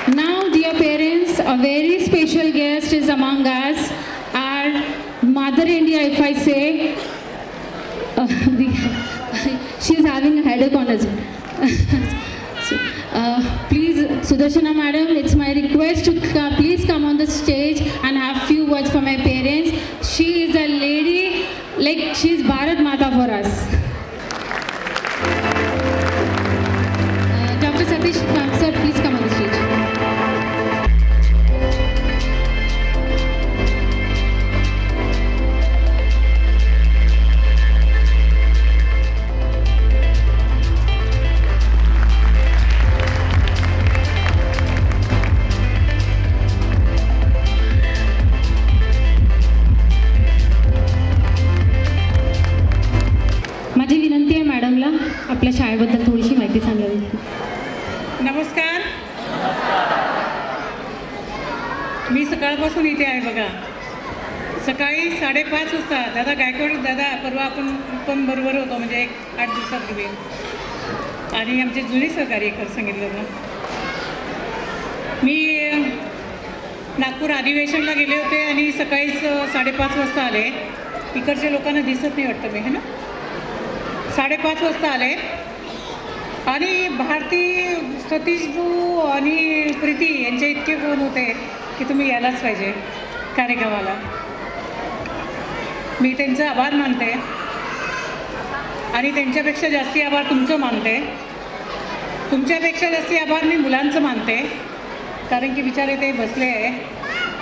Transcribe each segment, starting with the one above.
Now, dear parents, a very special guest is among us. Our Mother India, if I say, she's having a headache on us. So, please, Sudarshana madam, it's my request to please come on the stage and have few words for my parents. She is a lady, like she's Bharat Mata for us. Dr. Satish, sir, please come on the stage. माझी विनंती आहे मॅडमला आपल्या शाळेबद्दल थोडीशी माहिती सांगावी. नमस्कार. मी सकाळपासून इथे आहे बघा. सकाळी 5:30 वाजता दादा गायकवाड दादा परवा आपण पण बरोबर होतो म्हणजे एक 8 दिवसापूर्वी आणि आमचे जुने सहकारी खरं सांगितलं ना. मी नागपूर अधिवेशनला गेले होते आणि सकाळीच 5:30 वाजता आले. इकडच्या लोकांना दिसत नाही वाटतं मी है ना. 5:30 वाजता आले आणि भारती सतीशबू आणि प्रीती यांचे इतके फोन होते की तुम्ही यायलाच पाहिजे कार्यक्रमाला. मी त्यांचा आभार मानते आणि त्यांच्यापेक्षा जास्ती आभार तुमचं मानते. तुमच्यापेक्षा जास्ती आभार मी मुलांचं मानते कारण की बिचारे ते बसले आहे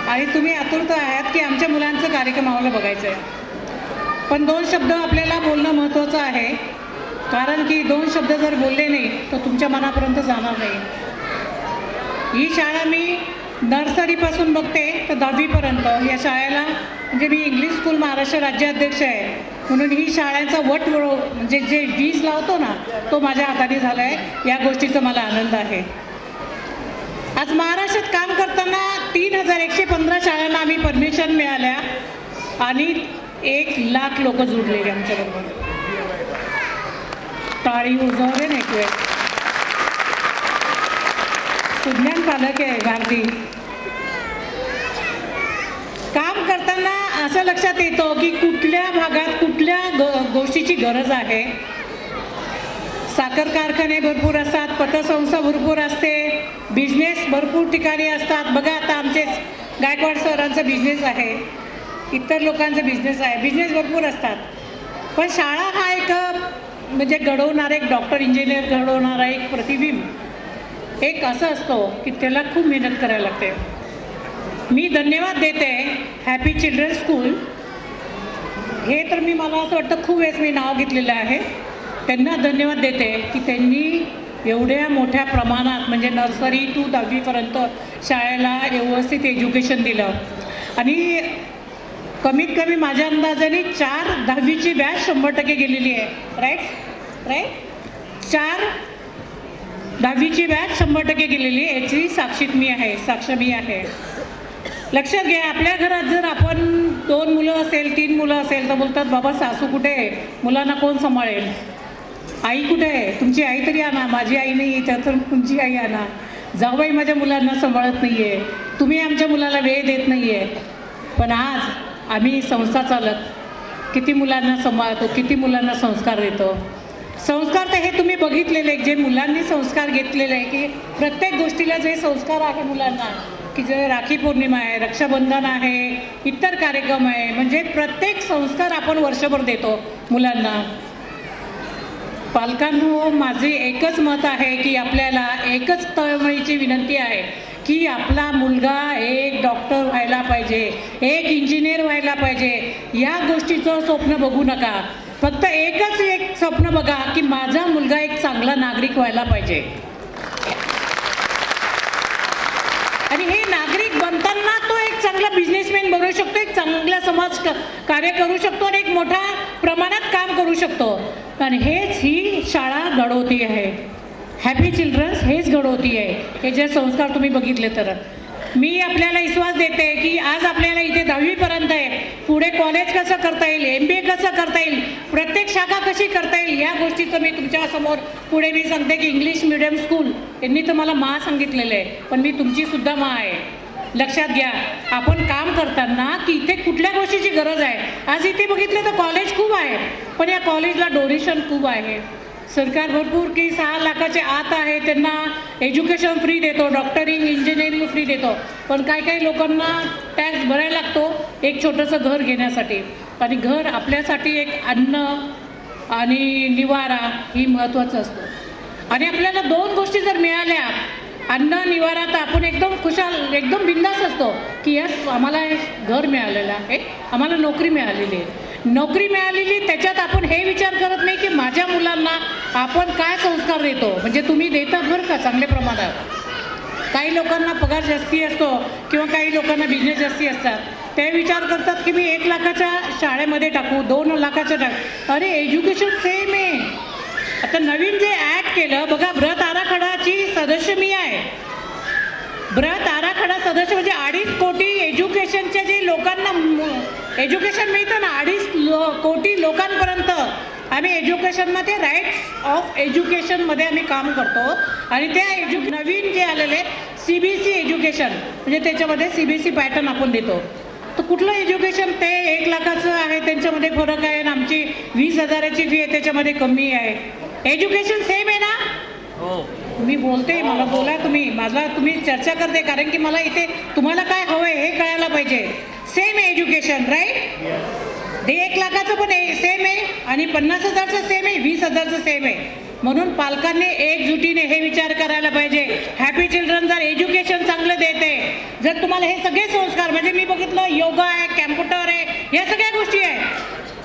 आणि तुम्ही आतुरत आहात की आमच्या मुलांचं कार्यक्रम आम्हाला बघायचं आहे. पण 2 शब्द आपल्याला बोलणं महत्त्वाचं आहे कारण की 2 शब्द जर बोलले नाही तर तुमच्या मनापर्यंत जाणार नाही. ही शाळा मी नर्सरीपासून बघते तर 10वीपर्यंत या शाळेला म्हणजे मी इंग्लिश स्कूल महाराष्ट्र राज्याध्यक्ष आहे म्हणून ही शाळांचा वट म्हणजे जे वीज लावतो ना तो माझ्या हाताने झाला आहे. या गोष्टीचा मला आनंद आहे. आज महाराष्ट्रात काम करताना 3115 शाळांना आम्ही परमिशन मिळाल्या आणि 1,00,000 लोक जुडलेले आमच्याबरोबर. टाळी उजवले ना एक वेळ. सुज्ञान पालक आहे भारती. काम करताना असं लक्षात येतं की कुठल्या भागात कुठल्या गोष्टीची गरज आहे. साखर कारखाने भरपूर असतात, पतसंस्था भरपूर असते, बिझनेस भरपूर ठिकाणी असतात. बघा आता आमचेच गायकवाड सरांचा बिझनेस आहे, इतर लोकांचा बिझनेस आहे, बिझनेस भरपूर असतात. पण शाळा हा एक म्हणजे घडवणारा एक डॉक्टर इंजिनियर घडवणारा एक प्रतिबिंब एक असं असतो की त्याला खूप मेहनत करायला लागते. मी धन्यवाद देते हॅपी चिल्ड्रन स्कूल. हे तर मी मला असं वाटतं खूप वेळेस मी नाव घेतलेलं आहे. त्यांना धन्यवाद देते की त्यांनी एवढ्या मोठ्या प्रमाणात म्हणजे नर्सरी टू 10वीपर्यंत शाळेला व्यवस्थित एज्युकेशन दिलं आणि कमीत कमी माझ्या अंदाजाने 4 10वीची बॅच 100% गेलेली आहे. राईट 4 10वीची बॅच 100% गेलेली आहे. याची साक्ष मी आहे. लक्षात घ्या, आपल्या घरात जर आपण 2 मुलं असेल 3 मुलं असेल तर बोलतात बाबा सासू कुठे आहे, मुलांना कोण सांभाळेल, आई कुठे आहे, तुमची आई तरी आणा, माझी आई नाही तर तुमची आई आणा, जाऊबाई माझ्या मुलांना सांभाळत नाही आहे, तुम्ही आमच्या मुलाला वेळ देत नाही आहे. पण आज आम्ही संस्था चालक किती मुलांना सांभाळतो, किती मुलांना संस्कार देतो. संस्कार तर हे तुम्ही बघितलेले जे मुलांनी संस्कार घेतलेले आहे की प्रत्येक गोष्टीला जे संस्कार आहे मुलांना की जे राखी पौर्णिमा आहे, रक्षाबंधन आहे, इतर कार्यक्रम आहे, म्हणजे प्रत्येक संस्कार आपण वर्षभर देतो मुलांना. पालकांनो, माझे एकच मत आहे की आपल्याला एकच तळमळीची विनंती आहे की आपला मुलगा एक डॉक्टर व्हायला पाहिजे, एक इंजिनियर व्हायला पाहिजे. या गोष्टीचं स्वप्न बघू नका. फक्त एकच एक स्वप्न बघा की माझा मुलगा एक चांगला नागरिक व्हायला पाहिजे. आणि हे नागरिक बनताना तो एक चांगला बिझनेसमॅन बनवू शकतो, एक चांगला समाज कार्य करू शकतो आणि एक मोठ्या प्रमाणात काम करू शकतो. आणि हेच ही शाळा घडवती आहे. हॅपी चिल्ड्रन्स हेच घडवती आहे. हे जे संस्कार तुम्ही बघितले तर मी आपल्याला विश्वास देते की आज आपल्याला इथे 10वीपर्यंत आहे, पुढे कॉलेज कसं करता येईल, MBA कसं करता येईल, प्रत्येक शाखा कशी करता येईल, या गोष्टीचं मी तुमच्यासमोर पुढे मी सांगते की इंग्लिश मिडियम स्कूल यांनी तर मला मा सांगितलेलं आहे, पण मी तुमची सुद्धा मा आहे. लक्षात घ्या, आपण काम करताना की इथे कुठल्या गोष्टीची गरज आहे. आज इथे बघितलं तर कॉलेज खूप आहे, पण या कॉलेजला डोनेशन खूप आहे. सरकार भरपूर की 6 लाखाचे आत आहे, त्यांना एज्युकेशन फ्री देतो, डॉक्टरिंग इंजिनिअरिंग फ्री देतो, पण काही लोकांना टॅक्स भरायला लागतो एक छोटंसं घर घेण्यासाठी. आणि घर आपल्यासाठी एक अन्न आणि निवारा ही महत्त्वाचं असतं. आणि आपल्याला 2 गोष्टी जर मिळाल्या, अन्न निवारा, तर आपण एकदम खुशाल एकदम बिंदास असतो की यस आम्हाला घर मिळालेलं आहे, आम्हाला नोकरी मिळालेली आहे. नोकरी मिळालेली त्याच्यात आपण हे विचार करत नाही की माझ्या मुलांना आपण काय संस्कार देतो. म्हणजे तुम्ही देतात बरं का चांगल्या प्रमाणात. काही लोकांना पगार जास्ती असतो किंवा काही लोकांना बिझनेस जास्ती असतात, ते विचार करतात की मी 1 लाखाच्या शाळेमध्ये टाकू, 2 लाखाच्या टाकू. अरे एज्युकेशन सेम आहे. आता नवीन जे ॲक्ट केलं बघा, बृहत आराखडाची सदस्य मी आहे. बृहत आराखडा सदस्य म्हणजे 2.5 कोटी एज्युकेशनच्या जे लोकांना एज्युकेशन मिळतं ना, 2.5 कोटी लोकांपर्यंत आम्ही एज्युकेशनमध्ये राईट्स ऑफ एज्युकेशनमध्ये आम्ही काम करतो. आणि त्या नवीन जे आलेले CBSE एज्युकेशन म्हणजे त्याच्यामध्ये CBSE पॅटर्न आपण देतो. तर कुठलं एज्युकेशन ते 1 लाखाचं आहे त्यांच्यामध्ये फरक आहे, आणि आमची 20,000ची फी आहे त्याच्यामध्ये कमी आहे. एज्युकेशन सेम आहे ना. मी बोलते, मला बोला तुम्ही चर्चा करते, कारण की मला इथे तुम्हाला काय हवं आहे हे कळायला पाहिजे. Same education right. ते 1 लाखाचं पण सेम आहे आणि 50,000चं सेम आहे, 20,000चं सेम आहे. म्हणून पालकांनी एकजुटीने हे विचार करायला पाहिजे. हॅपी चिल्ड्रन जर एज्युकेशन चांगलं देते, जर तुम्हाला हे सगळे संस्कार म्हणजे मी बघितलं योगा आहे, कॅम्प्युटर आहे, या सगळ्या गोष्टी आहे,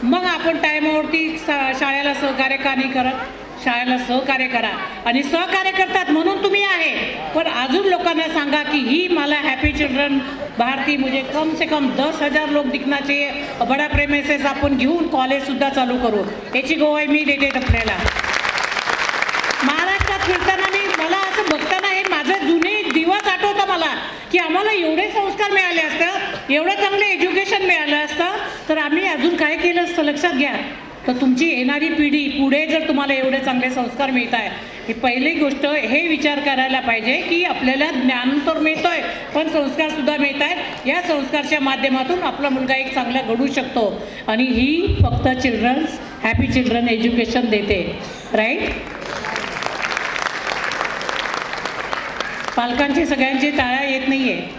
मग आपण टायमावरती शाळेला सहकार्य का नाही करत. शाळेला सहकार्य करा, आणि सहकार्य करतात म्हणून तुम्ही आहे. पण अजून लोकांना सांगा की ही मला हॅपी चिल्ड्रन भारती म्हणजे कम से कम 10,000 लोक दिखना चाहिए. बडा प्रेमेसेस आपण घेऊन कॉलेजसुद्धा चालू करू, याची गोवाही मी देते आपल्याला. महाराष्ट्रात फिरताना मला असं बघताना हे माझं जुने दिवस आठवतं मला की आम्हाला एवढे संस्कार मिळाले असतं, एवढं चांगलं एज्युकेशन मिळालं असतं, तर आम्ही अजून काय केलं असतं. लक्षात घ्या. तर तुमची येणारी पिढी पुढे जर तुम्हाला एवढे चांगले संस्कार मिळत आहे, ही पहिली गोष्ट हे विचार करायला पाहिजे की आपल्याला ज्ञान तर मिळतं आहे, पण संस्कारसुद्धा मिळत आहेत. या संस्कारच्या माध्यमातून आपला मुलगा एक चांगला घडू शकतो. आणि ही फक्त चिल्ड्रन्स हॅपी चिल्ड्रन एज्युकेशन देते राईट. पालकांची सगळ्यांची टाळ्या येत नाही आहे.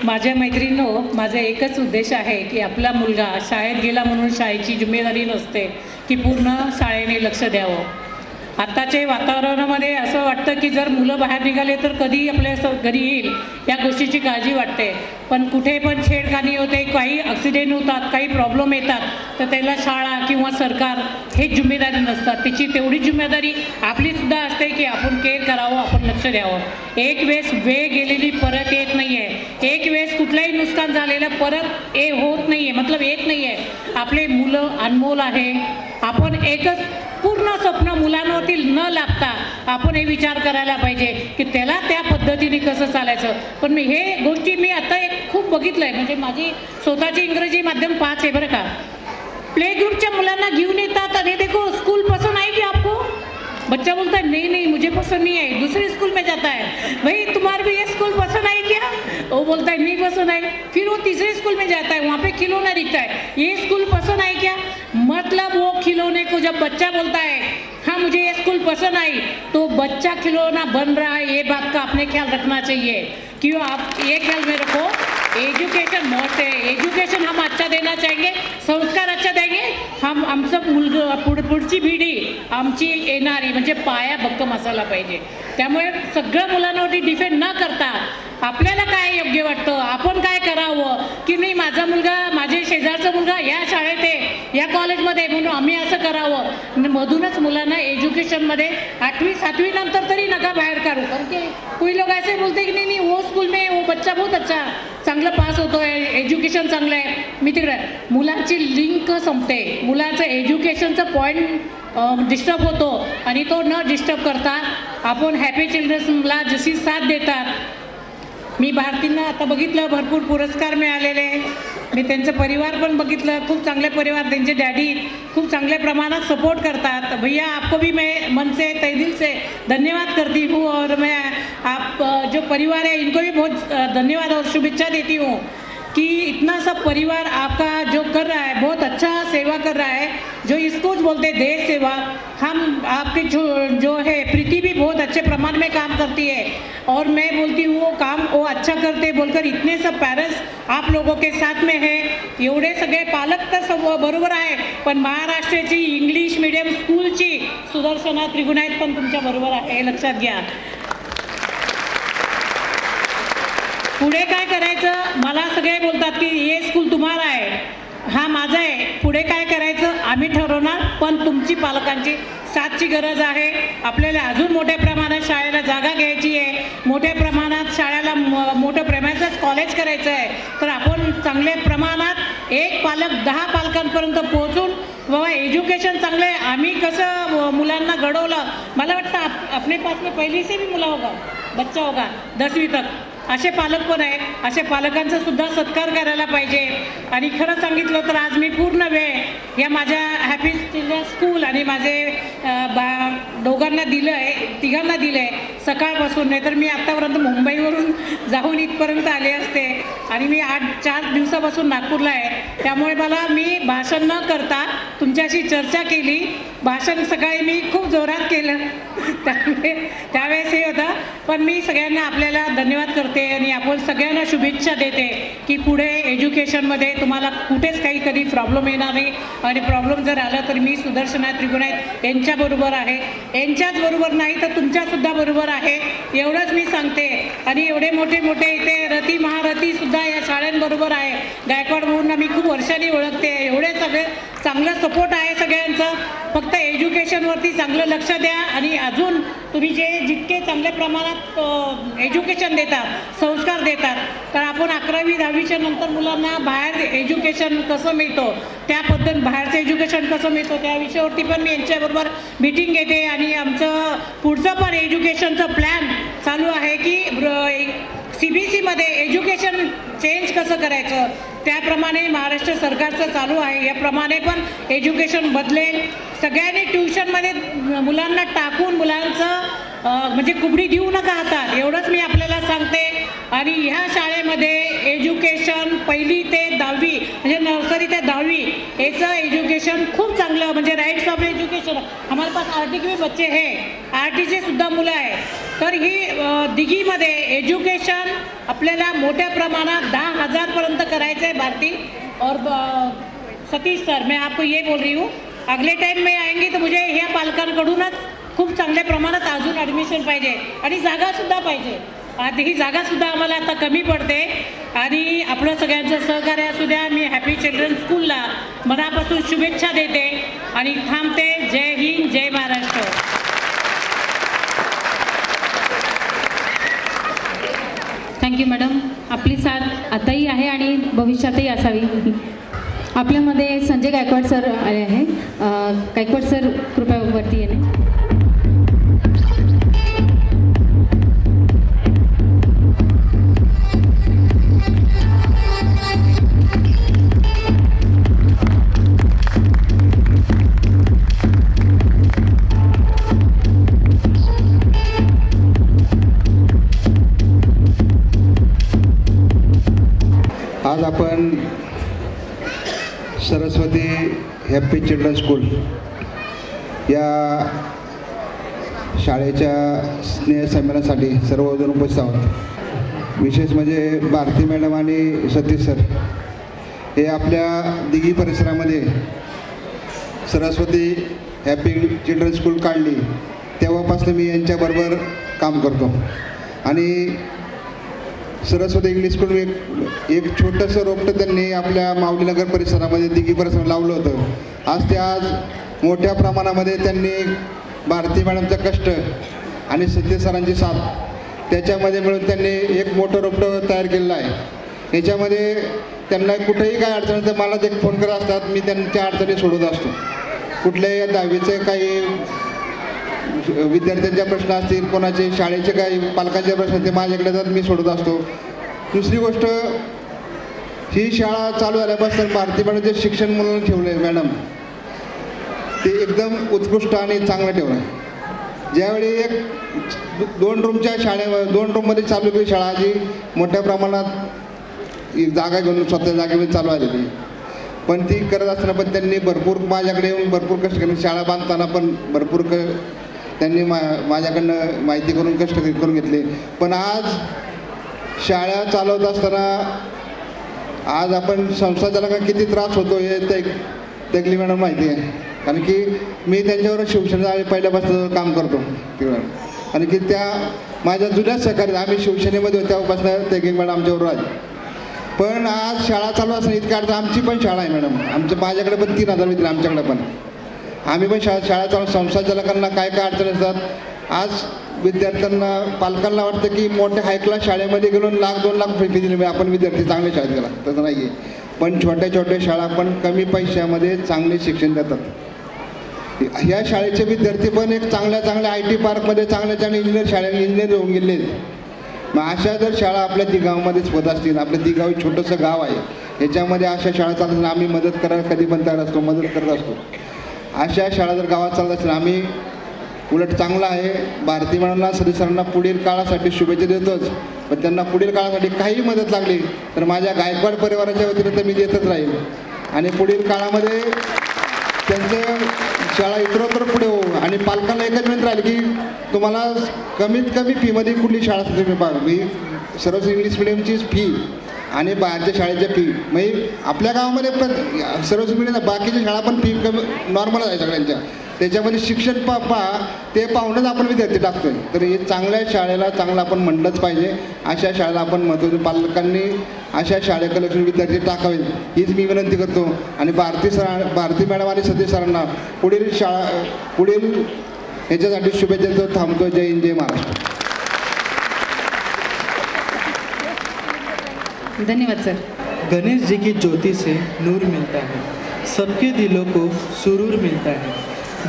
माझ्या मैत्रिणींनो, माझा एकच उद्देश आहे की आपला मुलगा शाळेत गेला म्हणून शाळेची जिम्मेदारी नसते की पूर्ण शाळेने लक्ष द्यावं. आत्ताच्या वातावरणामध्ये असं वाटतं की जर मुलं बाहेर निघाले तर कधी आपल्या घरी येईल या गोष्टीची काळजी वाटते. पण कुठे पण छेडखानी होते, काही ॲक्सिडेंट होतात, काही प्रॉब्लेम येतात, तर त्याला शाळा किंवा सरकार हे जिम्मेदारी नसतात. त्याची तेवढी जिम्मेदारी आपलीसुद्धा असते की आपण केअर करावं, आपण लक्ष द्यावं. एक वेळेस वेळ गेलेली परत येत नाही आहे. एक वेळेस कुठलंही नुकसान झालेलं परत होत नाही आहे, मतलब येत नाही आहे. आपले मुलं अनमोल आहे. आपण एकच पूर्ण स्वप्न मुलांवरती न लागता आपण हे विचार करायला पाहिजे की त्याला त्या पद्धतीने कसं चालायचं. पण मी हे गोष्टी मी आता एक खूप बघितलं आहे. म्हणजे माझी स्वतःची इंग्रजी माध्यम 5 आहे बरं का. प्ले ग्रुपच्या मुलांना घेऊन येतात आणि देखो स्कूल पसंद आहे की आपको. बच्चा बोलता है नहीं मुझे पसंद नहीं है, दूसरे स्कूल में जाता है. भाई तुम्हारे भी ये स्कूल पसंद है क्या? वो बोलता है नहीं पसंद है. फिर वो तीसरे स्कूल में जाता है, वहाँ पे खिलौना दिखता है, ये स्कूल पसंद है क्या? मतलब वो खिलौने को जब बच्चा बोलता है हाँ मुझे ये स्कूल पसंद आई, तो बच्चा खिलौना बन रहा है. ये बात का आपने ख्याल रखना चाहिए. क्यों आप ये ख्याल में रखो, एजुकेशन मस्ट है. एजुकेशन हम अच्छा देना चाहेंगे, संस्कार अच्छा देंगे, हम आमचं मुलगा पुढची पिढी आमची येणारी म्हणजे पाया भक्कम असायला पाहिजे. त्यामुळे सगळं मुलांवरती डिपेंड न करता आपल्याला काय योग्य वाटतं, आपण काय करावं की नाही माझा मुलगा माझे शेजारचा मुलगा या शाळेत आहे, या कॉलेजमध्ये, म्हणून आम्ही असं करावं. मधूनच मुलांना एज्युकेशनमध्ये 8वी 7वी नंतर तरी नका बाहेर काढू. कारण की कोई लोग ऐसे बोलते की नहीं वो स्कूल में वो बच्चा बहुत अच्छा चांगलं पास होतो आहे, एज्युकेशन चांगलं आहे, मी तिकडे मुलांची लिंक संपते, मुलाचं एज्युकेशनचं पॉईंट डिस्टर्ब होतो आणि तो न डिस्टर्ब करता आपण हॅपी चिल्ड्रन्सला जशी साथ देतात. मी भारतींना आता बघितलं भरपूर पुरस्कार मिळालेले, मी त्यांचं परिवार पण बघितलं, खूप चांगले परिवार, त्यांचे डॅडी खूप चांगल्या प्रमाणात सपोर्ट करतात. भैया आपको भी मैं मन से तहे दिल से धन्यवाद करती हूँ और मैं आप जो परिवार है इनको भी बहुत धन्यवाद और शुभेच्छा देती हूँ कि इतना सब परिवार आपका जो कर रहा है बहुत अच्छा सेवा कर रहा है, जो इसको बोलते हैं देश सेवा. हम आपके जो है प्रीति भी बहुत अच्छे प्रमाण में काम करती है और मैं बोलती हूँ वो काम वो अच्छा करते बोलकर इतने सब पेरेंट्स आप लोगों के साथ में है. एवढे सगळे पालक तर सब बरोबर आहे, पण महाराष्ट्राची इंग्लिश मीडियम स्कूलची सुदर्शना त्रिगुणायत पण तुमच्या बरोबर आहे, हे लक्षात घ्या. पुढे काय करायचं, मला सगळे बोलतात की हे स्कूल तुम्हाला आहे, हा माझा आहे, पुढे काय करायचं आम्ही ठरवणार, पण तुमची पालकांची साथची गरज आहे. आपल्याला अजून मोठ्या प्रमाणात शाळेला जागा घ्यायची आहे, मोठ्या प्रमाणात शाळेला मोठं प्रेमायसेस कॉलेज करायचं आहे, तर आपण चांगल्या प्रमाणात एक पालक 10 पालकांपर्यंत पोहोचून बाबा एज्युकेशन चांगलं आहे, आम्ही कसं मुलांना घडवलं, मला वाटतं अपने पास में पहले से भी मुला होगा, बच्चा होगा 10वी तक, असे पालक पण आहेत. असे पालकांचा सुद्धा सत्कार करायला पाहिजे. आणि खरं सांगितलं तर आज मी पूर्ण वेळ या माझ्या हॅपी चिल्ड्रन स्कूल आणि माझे दोघांना दिलं आहे, तिघांना दिलं आहे सकाळपासून, नाही तर मी आत्तापर्यंत मुंबईवरून जाऊन इथपर्यंत आले असते आणि मी 4 दिवसापासून नागपूरला आहे. त्यामुळे मला मी भाषण न करता तुमच्याशी चर्चा केली. भाषण सकाळी मी खूप जोरात केलं त्यावेळेस हे होतं, पण मी सगळ्यांना आपल्याला धन्यवाद करते आणि आपण सगळ्यांना शुभेच्छा देते की पुढे एज्युकेशनमध्ये तुम्हाला कुठेच काही कधी प्रॉब्लेम येणार नाही. आणि प्रॉब्लेम जर आला तर मी सुदर्शना त्रिगुणायत यांच्याबरोबर आहे, यांच्याच बरोबर नाही तर तुमच्यासुद्धा बरोबर आहे, एवढंच मी सांगते. आणि एवढे मोठे मोठे इथे रती महारथीसुद्धा या शाळांबरोबर आहे. गायकवाड भाऊंना मी खूप वर्षांनी ओळखते, एवढे सगळे चांगलं सपोर्ट आहे सगळ्यांचं. फक्त एज्युकेशनवरती चांगलं लक्ष द्या आणि अजून तुम्ही जितके चांगल्या प्रमाणात एज्युकेशन देतात, संस्कार देतात, तर आपण 11वी 10वीच्या नंतर मुलांना बाहेर एज्युकेशन कसं मिळतो, त्या पद्धत बाहेरचं एज्युकेशन कसं मिळतं त्या विषयावरती पण मी यांच्याबरोबर मीटिंग घेते. आणि आमचं पुढचं पण एज्युकेशनचं प्लॅन चालू आहे की CBSEमध्ये एज्युकेशन चेंज कसं करायचं, त्याप्रमाणे महाराष्ट्र सरकारचं चालू आहे, याप्रमाणे पण एज्युकेशन बदलेल. सगळ्यांनी ट्युशनमध्ये मुलांना टाकून मुलांचं म्हणजे कुबडी देऊ नका हातात, एवढंच मी आपल्याला सांगते. आणि ह्या शाळेमध्ये एज्युकेशन 1ली ते 10वी म्हणजे नर्सरी ते 10वी याचं एज्युकेशन खूप चांगलं, म्हणजे राईट्स ऑफ एज्युकेशन. हमारे पास आरटी के भी बच्चे हैं, आरटीचे सुद्धा मुलं आहे. तर ही दिघीमध्ये एज्युकेशन आपल्याला मोठ्या प्रमाणात 10,000पर्यंत करायचं आहे भारती. और सतीश सर, मैं आपको ये बोल रही हूँ, अगले टाइम में आएंगी तर मुझे ह्या पालकांकडूनच खूप चांगल्या प्रमाणात अजून ॲडमिशन पाहिजे आणि जागासुद्धा पाहिजे. आता ही जागासुद्धा आम्हाला आता कमी पडते. आणि आपलं सगळ्यांचं सहकार्य असू द्या. मी हॅपी चिल्ड्रन स्कूलला मनापासून शुभेच्छा देते आणि थांबते. जय हिंद, जय महाराष्ट्र. Thank you madam. आपली साथ आताही आहे आणि भविष्यातही असावी. आपल्यामध्ये संजय गायकवाड सर आले आहे. गायकवाड सर कृपया वरती येणे. आज आपण सरस्वती हॅपी चिल्ड्रन स्कूल या शाळेच्या स्नेहसंमेलनासाठी सर्वजण उपस्थित आहोत. विशेष म्हणजे भारती मॅडम आणि सतीश सर हे आपल्या दिघी परिसरामध्ये सरस्वती हॅपी चिल्ड्रन स्कूल काढली तेव्हापासून मी यांच्याबरोबर काम करतो. आणि सरस्वती इंग्लिश स्कूल एक छोटंसं रोपटं त्यांनी आपल्या माऊलीनगर परिसरामध्ये दिघी परिसरात लावलं होतं. आज मोठ्या प्रमाणामध्ये त्यांनी भारती मॅडमचं कष्ट आणि सतीश सरांची साथ त्याच्यामध्ये मिळून त्यांनी एक मोठं रोपटं तयार केलेलं आहे. याच्यामध्ये त्यांना कुठेही काय अडचण तर मला ते फोन करत असतात, मी त्यांच्या अडचणी सोडवत असतो. कुठल्याही 10वीचे काही विद्यार्थ्यांच्या प्रश्न असतील, कोणाचे शाळेचे काही पालकांचे प्रश्न असतील, माझ्याकडे तर मी सोडवत असतो. दुसरी गोष्ट, ही शाळा चालू झाल्यापासून भारती मॅडम जे शिक्षण मुलांना ठेवलं आहे मॅडम, ते एकदम उत्कृष्ट आणि चांगलं ठेवलं आहे. ज्यावेळी एक 2 रूमच्या 2 रूममध्ये चालू केली शाळा, जी मोठ्या प्रमाणात जागा घेऊन स्वतः जागेमध्ये चालू आलेली, पण ती करत असताना पण त्यांनी भरपूर माझ्याकडे येऊन भरपूर कष्ट केले. शाळा बांधताना पण भरपूर त्यांनी माझ्याकडनं माहिती करून कष्ट करून घेतले. पण आज शाळा चालवत असताना आज आपण संस्थाचालकांना किती त्रास होतो हे तकली मॅडम माहिती आहे. कारण की मी त्यांच्यावर शिवसेना पहिल्यापासून काम करतो तिकडं, आणि की त्या माझ्या जुन्या सहकारी, आम्ही शिवसेनेमध्ये तेव्हापासून तकली मॅडम आमच्यावर आली. पण आज शाळा चालू असताना इतक्या अडचण, आमची पण शाळा आहे मॅडम, माझ्याकडे पण 3,000 विद्यार्थी, आमच्याकडे पण आम्ही पण शाळा चालू. संस्थाचालकांना काय अडचण असतात. आज विद्यार्थ्यांना पालकांना वाटतं की मोठ्या हाय क्लास शाळेमध्ये गेलो 1,00,000-2 लाख फी दिली आपण विद्यार्थी चांगल्या शाळेत गेला, तसं नाही आहे. पण छोट्या शाळा पण कमी पैशामध्ये चांगले शिक्षण देतात. ह्या शाळेचे विद्यार्थी पण एक चांगल्या IT पार्कमध्ये चांगल्या इंजिनियर होऊन गेले. मग अशा जर शाळा आपल्या दिगावामध्येच होत असतील, आपलं दिगाव एक छोटंसं गाव आहे, ह्याच्यामध्ये अशा शाळा चालतात, आम्ही मदत करायला कधी पण तयार असतो, मदत करत असतो. अशा शाळा जर गावात चालत असतील, आम्ही उलट चांगलं आहे. भारती मॅडमला सदस्यांना पुढील काळासाठी शुभेच्छा देतोच, पण त्यांना पुढील काळासाठी काही मदत लागली तर माझ्या गायकवाड परिवाराच्या वतीने तर मी देतच राहील. आणि पुढील काळामध्ये त्यांचं शाळा इतरत्र पुढे हो. आणि पालकांना एकच विनंती राहील की तुम्हाला कमीत कमी फीमध्ये कुठली शाळा असते तुम्ही पहा. मी सर्व इंग्लिश मिडियमचीच फी आणि बाहेरच्या शाळेच्या फी, म्हणजे आपल्या गावामध्ये सर्व मिडियम, बाकीच्या शाळा पण फी कमी नॉर्मलच आहे सगळ्यांच्या. त्याच्यामध्ये शिक्षण ते पाहूनच आपण विद्यार्थी टाकतोय. तर हे चांगल्या शाळेला चांगलं आपण म्हणलंच पाहिजे. अशा शाळेला आपण महत्त्व, पालकांनी अशा शाळेकडे लक्ष विद्यार्थी टाकावेत हीच मी विनंती करतो. आणि भारती मॅडम आणि सतीश सरांना पुढील ह्याच्यासाठी शुभेच्छा देतो. थांबतो. जय हिंद, जय महाराष्ट्र. धन्यवाद सर. गणेश जी की ज्योति से नूर मिलता है, सबके दिलों को सुरूर मिलता है.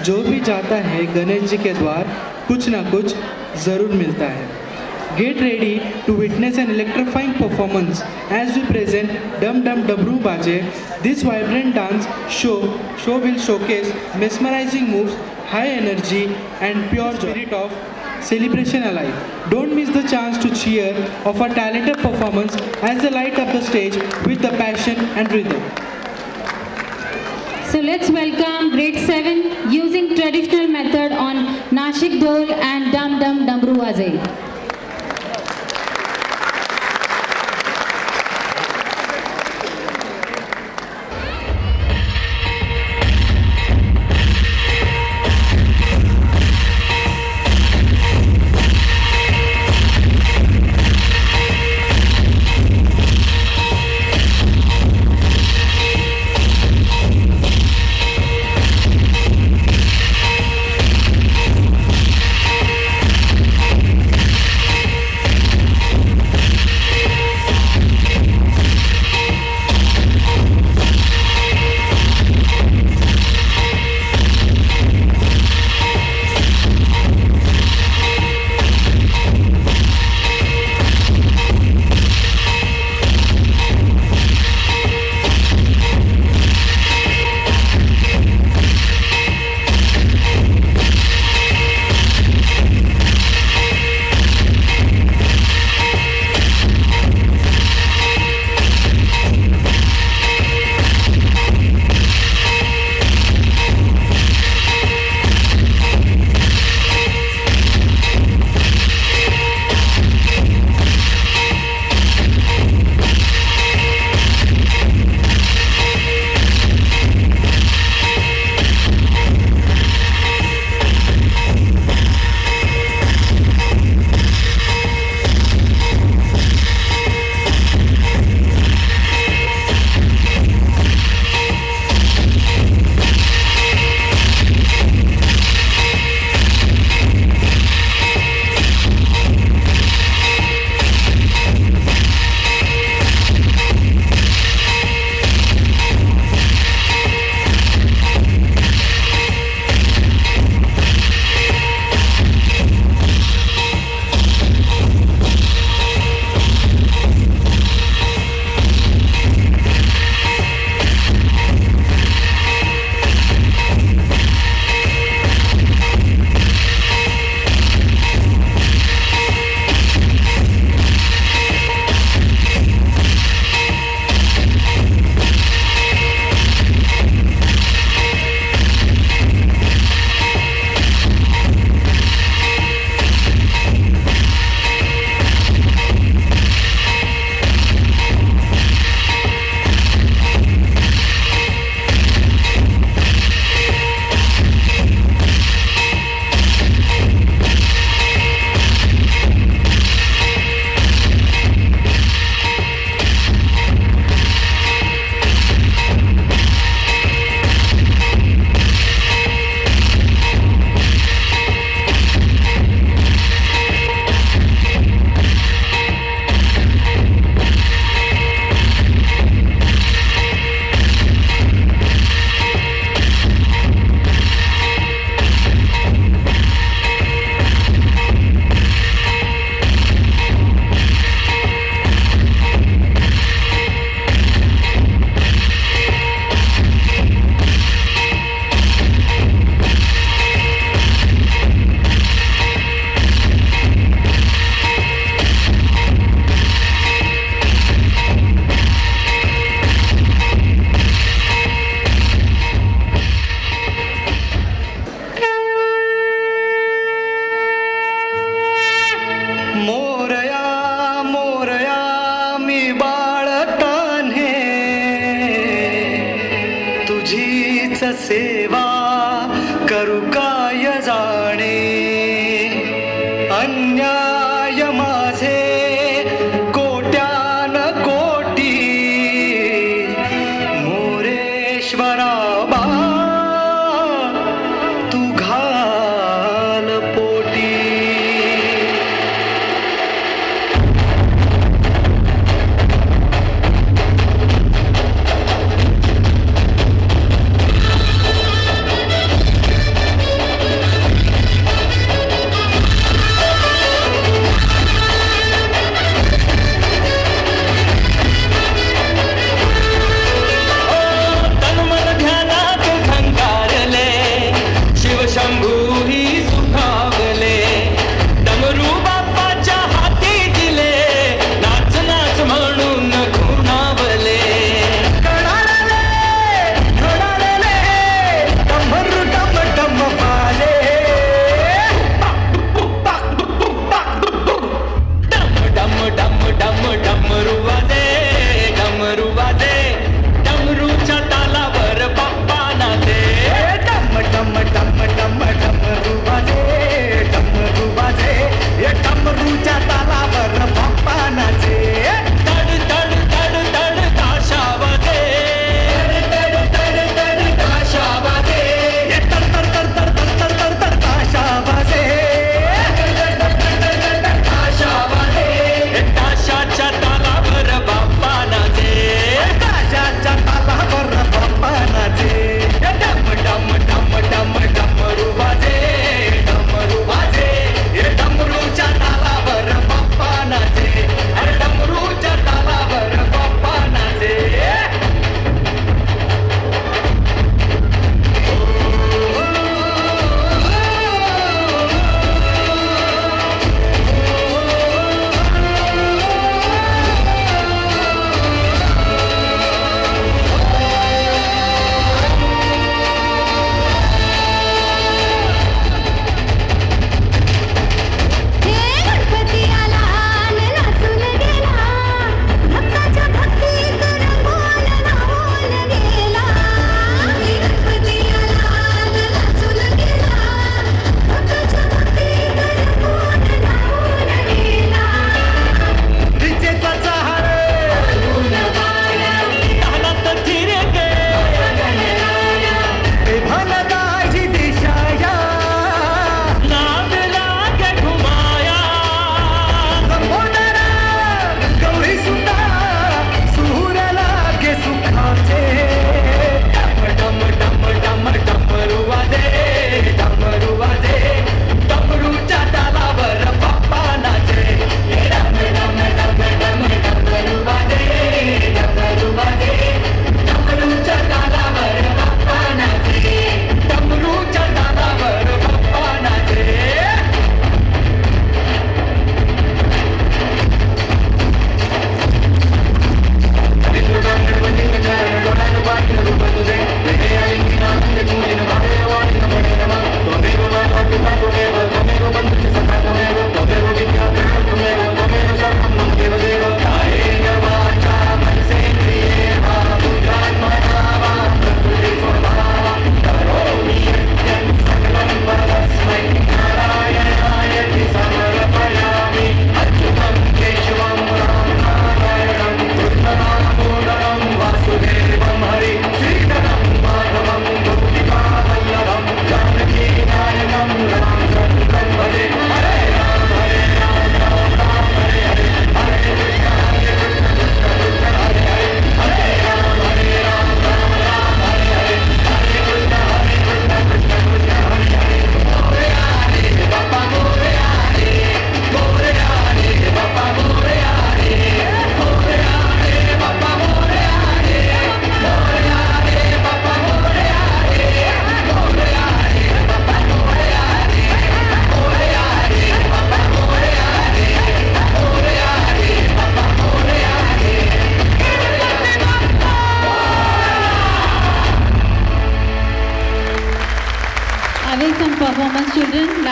जो भी जाता है गणेश जी के द्वार, कुछ ना कुछ ज़रूर मिलता है. Get ready to witness an electrifying performance as we present Dum Dum Dabru Baje. This vibrant dance show will showcase mesmerizing moves, high energy and pure spirit of celebration alive. Don't miss the chance to cheer of our talented performance as they light up the stage with the passion and rhythm. So let's welcome grade 7 using traditional method on Nashik Dol and Dum Dum Damru Baje.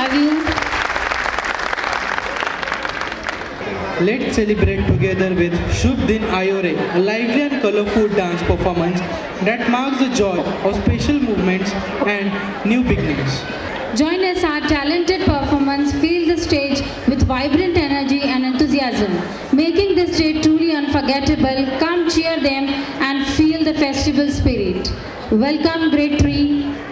have you. Let's celebrate together with Shubh Din Ayore, a lively and colorful dance performance that marks the joy of special movements and new beginnings. Join us, our talented performance, fill the stage with vibrant energy and enthusiasm, making this day truly unforgettable. Come cheer them and feel the festival spirit. Welcome, grade 3.